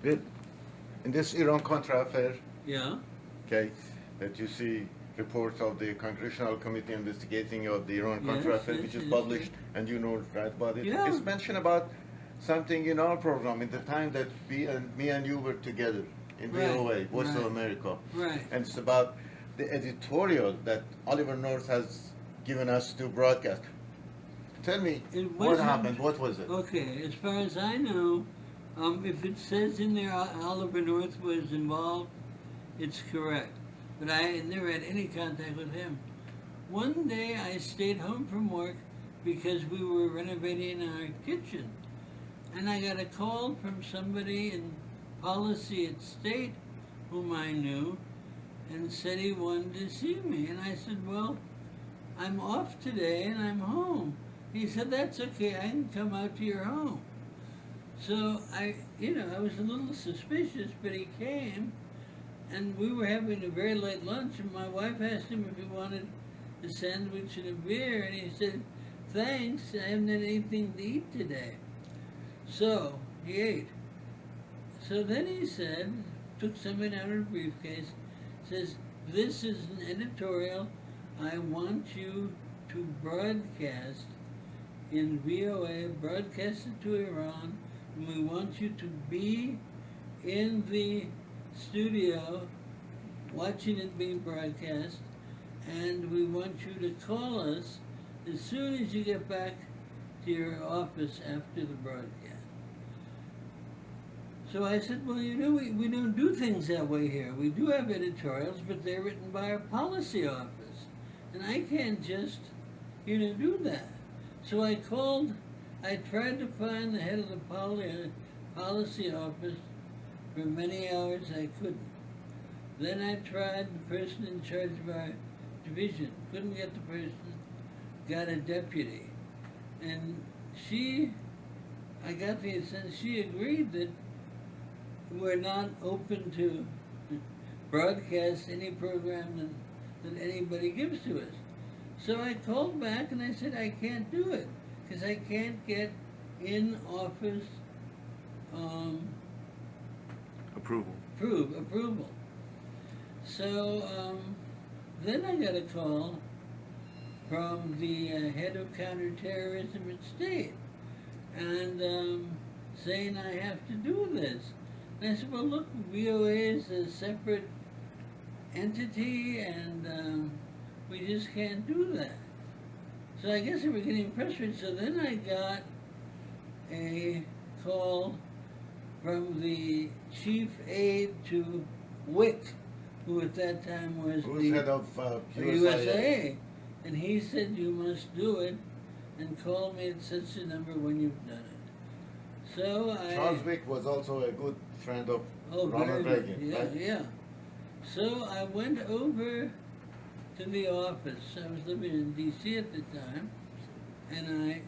Good. In this Iran-Contra affair, Yeah. okay, that you see reports of the Congressional Committee investigating of the Iran-Contra Yes, affair, yes, which is yes, yes. published, and you know right about it. Yeah. It's mentioned about something in our program in the time that me and you were together in Right, VOA, Voice of right, America, right, and it's about the editorial that Oliver North has given us to broadcast. Tell me it what wasn't, happened. What was it? okay, as far as I know, if it says in there Oliver North was involved, it's correct. But I never had any contact with him. One day I stayed home from work because we were renovating our kitchen. And I got a call from somebody in policy at state whom I knew and said he wanted to see me. And I said, well, I'm off today and I'm home. He said, that's okay, I can come out to your home. So I was a little suspicious, but he came and we were having a very late lunch and my wife asked him if he wanted a sandwich and a beer and he said, thanks, I haven't had anything to eat today. So he ate. So then he said, took something out of a briefcase, says, this is an editorial I want you to broadcast in VOA, broadcast it to Iran, and we want you to be in the studio watching it being broadcast, and we want you to call us as soon as you get back to your office after the broadcast. So I said, well, we don't do things that way here. We do have editorials, but they're written by our policy office. And I can't just, do that. So I tried to find the head of the policy office for many hours. I couldn't. Then I tried the person in charge of our division. Couldn't get the person. Got a deputy. And I got the sense she agreed that we're not open to broadcast any program that anybody gives to us. So I called back and I said, I can't do it because I can't get in office Approval. approval. So then I got a call from the head of counterterrorism at state and saying I have to do this. And I said, well, look, VOA is a separate entity, and we just can't do that. So I guess they were getting frustrated. So then I got a call from the chief aide to Wick, who at that time was Who's the head of USA. And he said, you must do it, and call me at such a number when you've done it. So Charles Wick was also a good friend of very Ronald good. Reagan, Yeah, right? yeah. So I went over to the office. I was living in D.C. at the time, and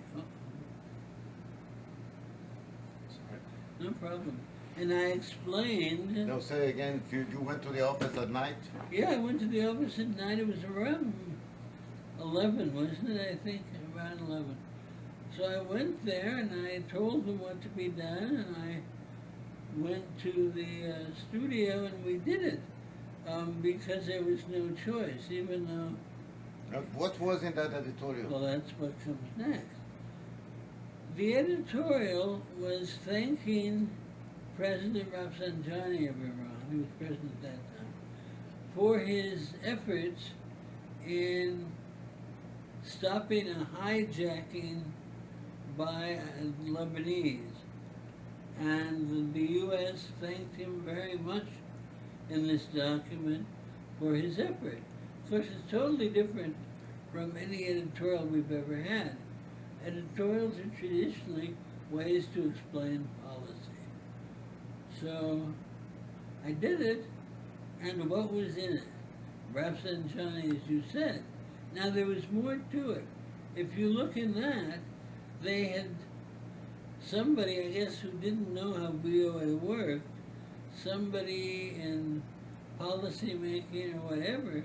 no problem. And I explained. No, say again, you went to the office at night? Yeah, I went to the office at night. It was around 11, wasn't it? I think around 11. So I went there and I told them what to be done, and I went to the studio and we did it because there was no choice, even though. What was in that editorial? Well, that's what comes next. The editorial was thanking President Rafsanjani of Iran, who was president at that time, for his efforts in stopping a hijacking by Lebanese. And the U.S. thanked him very much in this document for his effort. Of course, it's totally different from any editorial we've ever had. Editorials are traditionally ways to explain policy. So I did it, and what was in it? Rafsanjani, as you said. Now there was more to it. If you look in that, they had somebody, I guess, who didn't know how VOA worked, somebody in policy making or whatever,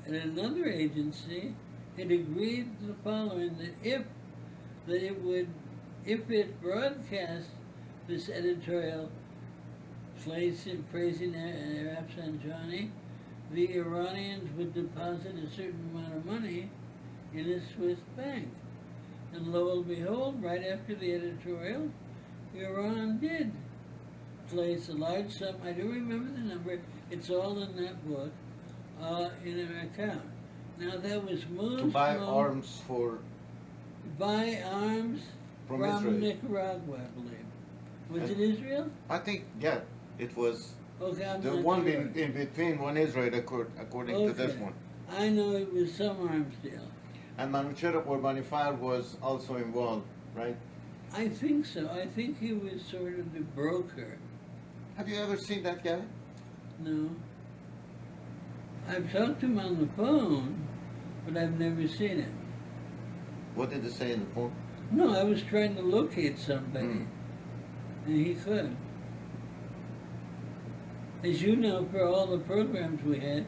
at another agency had agreed to the following, that if it broadcast this editorial praising Rafsanjani, the Iranians would deposit a certain amount of money in a Swiss bank. And lo and behold, right after the editorial, Iran did place a large sum, I don't remember the number, it's all in that book, in an account. Now that was moved To buy arms for... buy arms From from Israel. Nicaragua, I believe. Was And- it Israel? I think, yeah, it was Okay, I'm the not one sure. in between one Israel, according to this Okay. one. I know it was some arms deal. And Manuchera Urbanifar was also involved, right? I think so. I think he was sort of the broker. Have you ever seen that guy? No. I've talked to him on the phone, but I've never seen him. What did they say in the phone? No, I was trying to locate somebody, and he could. As you know, for all the programs we had,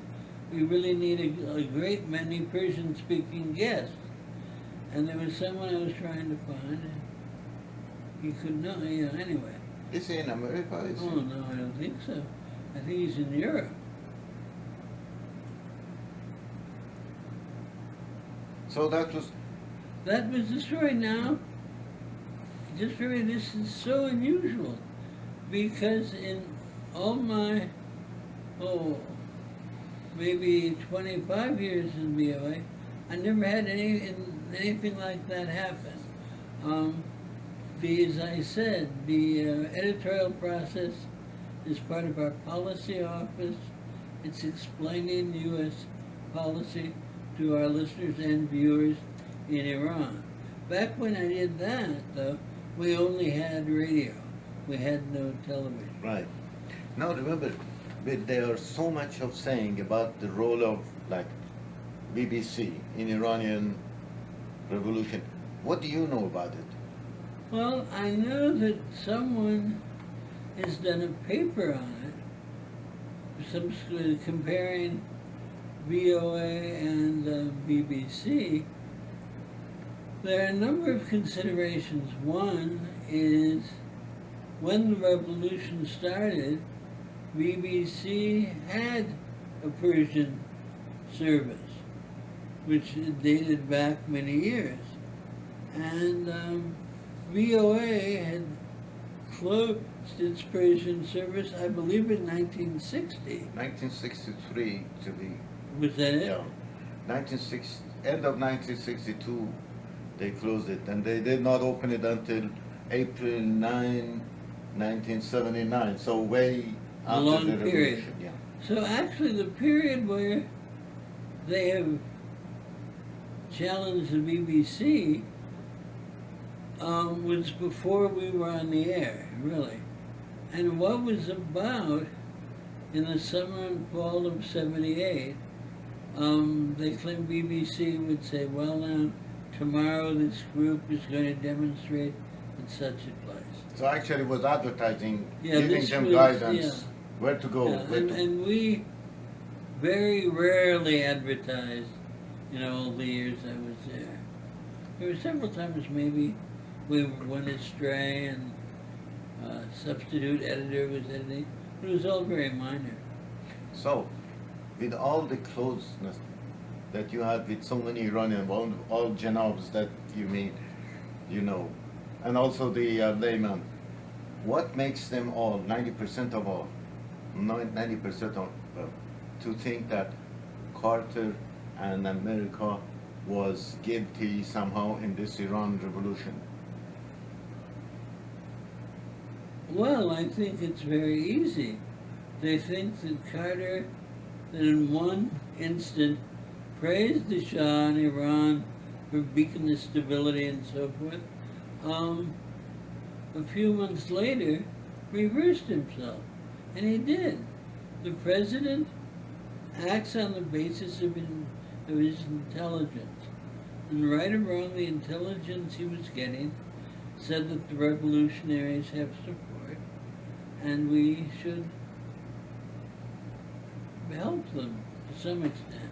we really need a great many Persian-speaking guests. And there was someone I was trying to find, and he could not, anyway. Is he in America? Is Oh, no, I don't think so. I think he's in Europe. So that was... That was the story. Now, this is so unusual, because in all my, maybe 25 years in VOA, I never had anything like that happen. As I said, the editorial process is part of our policy office. It's explaining U.S. policy to our listeners and viewers in Iran. Back when I did that, though, we only had radio. We had no television. Right. Now remember, there are so much of saying about the role of, like, BBC in Iranian revolution. What do you know about it? Well, I know that someone has done a paper on it, comparing VOA and BBC. There are a number of considerations. One is, when the revolution started, BBC had a Persian service, which dated back many years. And VOA had closed its Persian service, I believe, in 1960. 1963 to be... Was that it? Yeah. End of 1962, they closed it, and they did not open it until April 9, 1979. So way A after long the period. revolution. Yeah. So actually, the period where they have challenged the BBC was before we were on the air, really. And what was about in the summer and fall of '78, they claimed BBC would say, well now, tomorrow this group is going to demonstrate in such a place. So actually it was advertising, Yeah, giving this them was- guidance, yeah. where to go. Yeah, where to... and we very rarely advertised in all the years I was there. There were several times maybe we went astray and substitute editor was editing, but it was all very minor. So, with all the closeness that you had with so many Iranian, all Janabs that you meet, you know, and also the layman, what makes them all, 90% of all, 90% of, to think that Carter and America was guilty somehow in this Iran revolution? Well, I think it's very easy. They think that Carter, that in one instant, praised the Shah and Iran for beacon of stability and so forth. A few months later, reversed himself, and he did. The president acts on the basis of his intelligence, and right or wrong, the intelligence he was getting said that the revolutionaries have support, and we should help them to some extent.